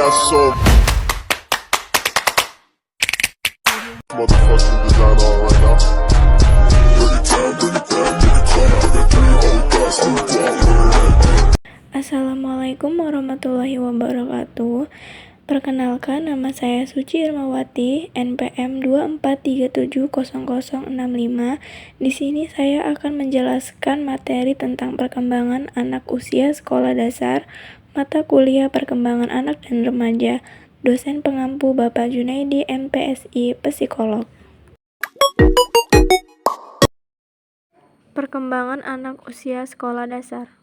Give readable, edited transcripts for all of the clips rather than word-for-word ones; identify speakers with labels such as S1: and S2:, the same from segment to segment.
S1: got so motherfucking design on right now. Bring it down, bring it down, bring it down. I got 3 old guys, I'm wild.
S2: Assalamualaikum warahmatullahi wabarakatuh. Perkenalkan, nama saya Suci Irmawati, NPM 24370065. Di sini saya akan menjelaskan materi tentang perkembangan anak usia sekolah dasar, mata kuliah perkembangan anak dan remaja. Dosen pengampu Bapak Junaidi, MPSI, Psikolog. Perkembangan anak usia sekolah dasar.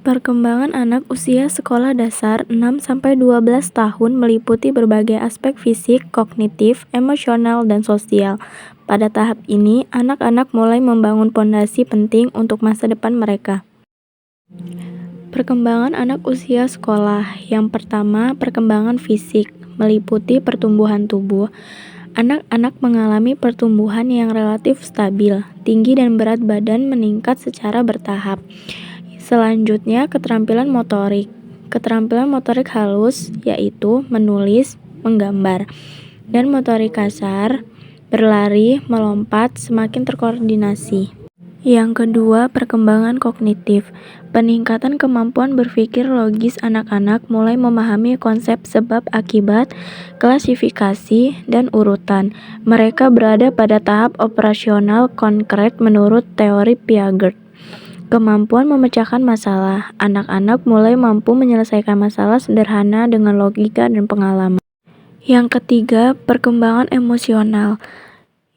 S2: Perkembangan anak usia sekolah dasar 6-12 tahun meliputi berbagai aspek fisik, kognitif, emosional, dan sosial. Pada tahap ini, anak-anak mulai membangun pondasi penting untuk masa depan mereka. Perkembangan anak usia sekolah. Yang pertama, perkembangan fisik, meliputi pertumbuhan tubuh. Anak-anak mengalami pertumbuhan yang relatif stabil, tinggi dan berat badan meningkat secara bertahap. Selanjutnya, keterampilan motorik. Keterampilan motorik halus, yaitu menulis, menggambar, dan motorik kasar, berlari, melompat, semakin terkoordinasi. Yang kedua, perkembangan kognitif. Peningkatan kemampuan berpikir logis anak-anak mulai memahami konsep sebab akibat, klasifikasi, dan urutan. Mereka berada pada tahap operasional konkret menurut teori Piaget. Kemampuan memecahkan masalah. Anak-anak mulai mampu menyelesaikan masalah sederhana dengan logika dan pengalaman. Yang ketiga, perkembangan emosional,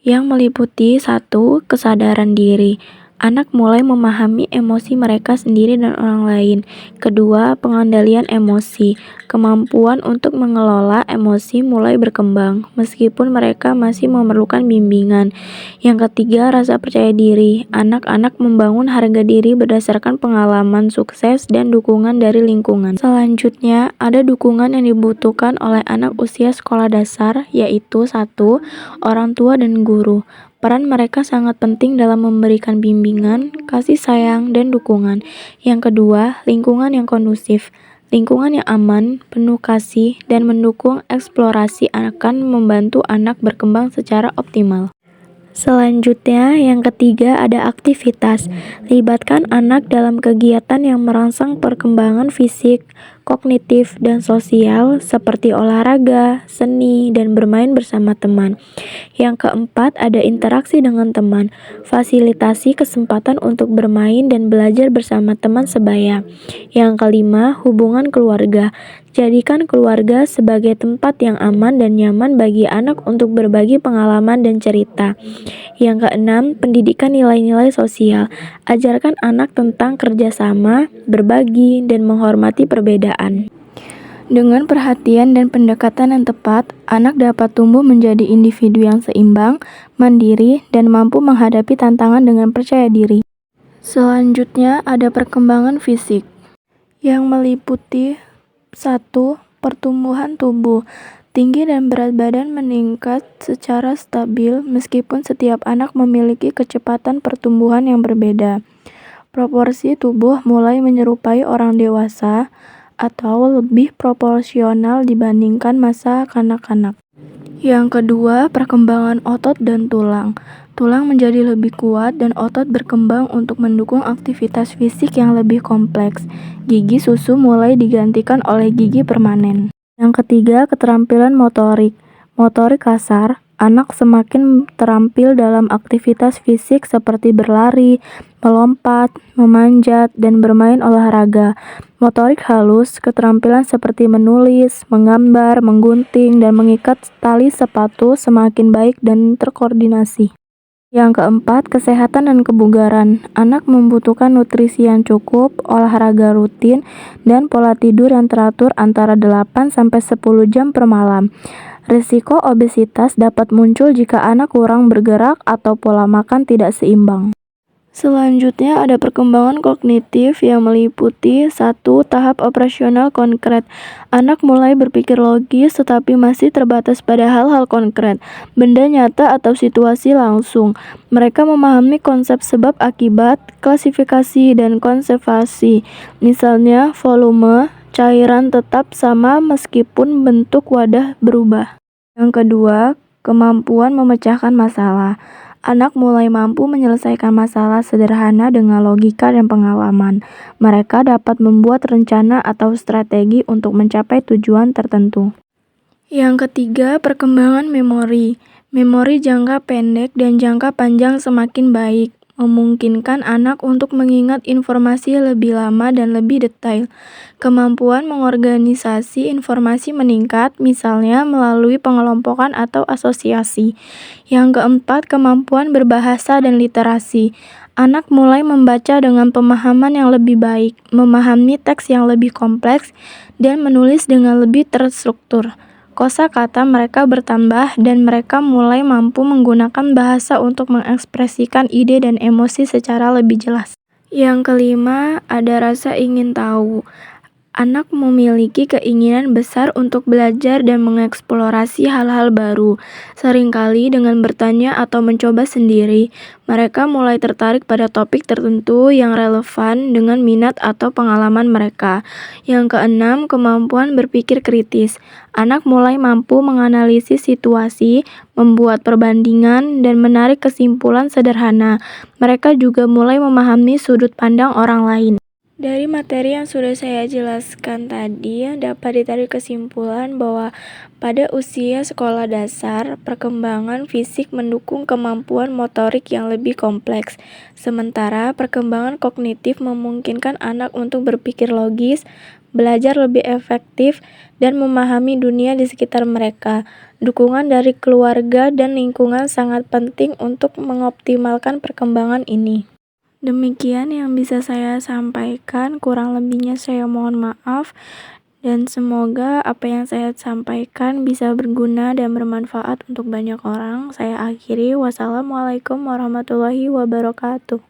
S2: yang meliputi 1. Kesadaran diri. Anak mulai memahami emosi mereka sendiri dan orang lain. Kedua, pengendalian emosi. Kemampuan untuk mengelola emosi mulai berkembang, meskipun mereka masih memerlukan bimbingan. Yang ketiga, rasa percaya diri. Anak-anak membangun harga diri berdasarkan pengalaman sukses dan dukungan dari lingkungan. Selanjutnya, ada dukungan yang dibutuhkan oleh anak usia sekolah dasar, yaitu 1. Orang tua dan guru. Peran mereka sangat penting dalam memberikan bimbingan, kasih sayang, dan dukungan. Yang kedua, lingkungan yang kondusif. Lingkungan yang aman, penuh kasih, dan mendukung eksplorasi akan membantu anak berkembang secara optimal. Selanjutnya, yang ketiga ada aktivitas. Libatkan anak dalam kegiatan yang merangsang perkembangan fisik, kognitif, dan sosial seperti olahraga, seni, dan bermain bersama teman. Yang keempat ada interaksi dengan teman. Fasilitasi kesempatan untuk bermain dan belajar bersama teman sebaya. Yang kelima, hubungan keluarga. Jadikan keluarga sebagai tempat yang aman dan nyaman bagi anak untuk berbagi pengalaman dan cerita. Yang keenam, pendidikan nilai-nilai sosial. Ajarkan anak tentang kerjasama, berbagi, dan menghormati perbedaan. Dengan perhatian dan pendekatan yang tepat, anak dapat tumbuh menjadi individu yang seimbang, mandiri, dan mampu menghadapi tantangan dengan percaya diri. Selanjutnya ada perkembangan fisik, yang meliputi 1. Pertumbuhan tubuh. Tinggi dan berat badan meningkat secara stabil meskipun setiap anak memiliki kecepatan pertumbuhan yang berbeda. Proporsi tubuh mulai menyerupai orang dewasa atau lebih proporsional dibandingkan masa kanak-kanak. Yang kedua, perkembangan otot dan tulang. Tulang menjadi lebih kuat dan otot berkembang untuk mendukung aktivitas fisik yang lebih kompleks. Gigi susu mulai digantikan oleh gigi permanen. Yang ketiga, keterampilan motorik. Motorik kasar, anak semakin terampil dalam aktivitas fisik seperti berlari, melompat, memanjat, dan bermain olahraga. Motorik halus, keterampilan seperti menulis, menggambar, menggunting, dan mengikat tali sepatu semakin baik dan terkoordinasi. Yang keempat, kesehatan dan kebugaran. Anak membutuhkan nutrisi yang cukup, olahraga rutin, dan pola tidur yang teratur antara 8-10 jam per malam. Risiko obesitas dapat muncul jika anak kurang bergerak atau pola makan tidak seimbang. Selanjutnya ada perkembangan kognitif yang meliputi 1. Tahap operasional konkret. Anak mulai berpikir logis tetapi masih terbatas pada hal-hal konkret, benda nyata atau situasi langsung. Mereka memahami konsep sebab akibat, klasifikasi, dan konservasi. Misalnya volume, cairan tetap sama meskipun bentuk wadah berubah. Yang kedua, kemampuan memecahkan masalah. Anak mulai mampu menyelesaikan masalah sederhana dengan logika dan pengalaman. Mereka dapat membuat rencana atau strategi untuk mencapai tujuan tertentu. Yang ketiga, perkembangan memori. Memori jangka pendek dan jangka panjang semakin baik, memungkinkan anak untuk mengingat informasi lebih lama dan lebih detail. Kemampuan mengorganisasi informasi meningkat, misalnya melalui pengelompokan atau asosiasi. Yang keempat, kemampuan berbahasa dan literasi. Anak mulai membaca dengan pemahaman yang lebih baik, memahami teks yang lebih kompleks, dan menulis dengan lebih terstruktur. Kosakata mereka bertambah dan mereka mulai mampu menggunakan bahasa untuk mengekspresikan ide dan emosi secara lebih jelas. Yang kelima, ada rasa ingin tahu. Anak memiliki keinginan besar untuk belajar dan mengeksplorasi hal-hal baru. Seringkali dengan bertanya atau mencoba sendiri, mereka mulai tertarik pada topik tertentu yang relevan dengan minat atau pengalaman mereka. Yang keenam, kemampuan berpikir kritis. Anak mulai mampu menganalisis situasi, membuat perbandingan, dan menarik kesimpulan sederhana. Mereka juga mulai memahami sudut pandang orang lain. Dari materi yang sudah saya jelaskan tadi, dapat ditarik kesimpulan bahwa pada usia sekolah dasar, perkembangan fisik mendukung kemampuan motorik yang lebih kompleks. Sementara perkembangan kognitif memungkinkan anak untuk berpikir logis, belajar lebih efektif, dan memahami dunia di sekitar mereka. Dukungan dari keluarga dan lingkungan sangat penting untuk mengoptimalkan perkembangan ini. Demikian yang bisa saya sampaikan, kurang lebihnya saya mohon maaf, dan semoga apa yang saya sampaikan bisa berguna dan bermanfaat untuk banyak orang. Saya akhiri, wassalamualaikum warahmatullahi wabarakatuh.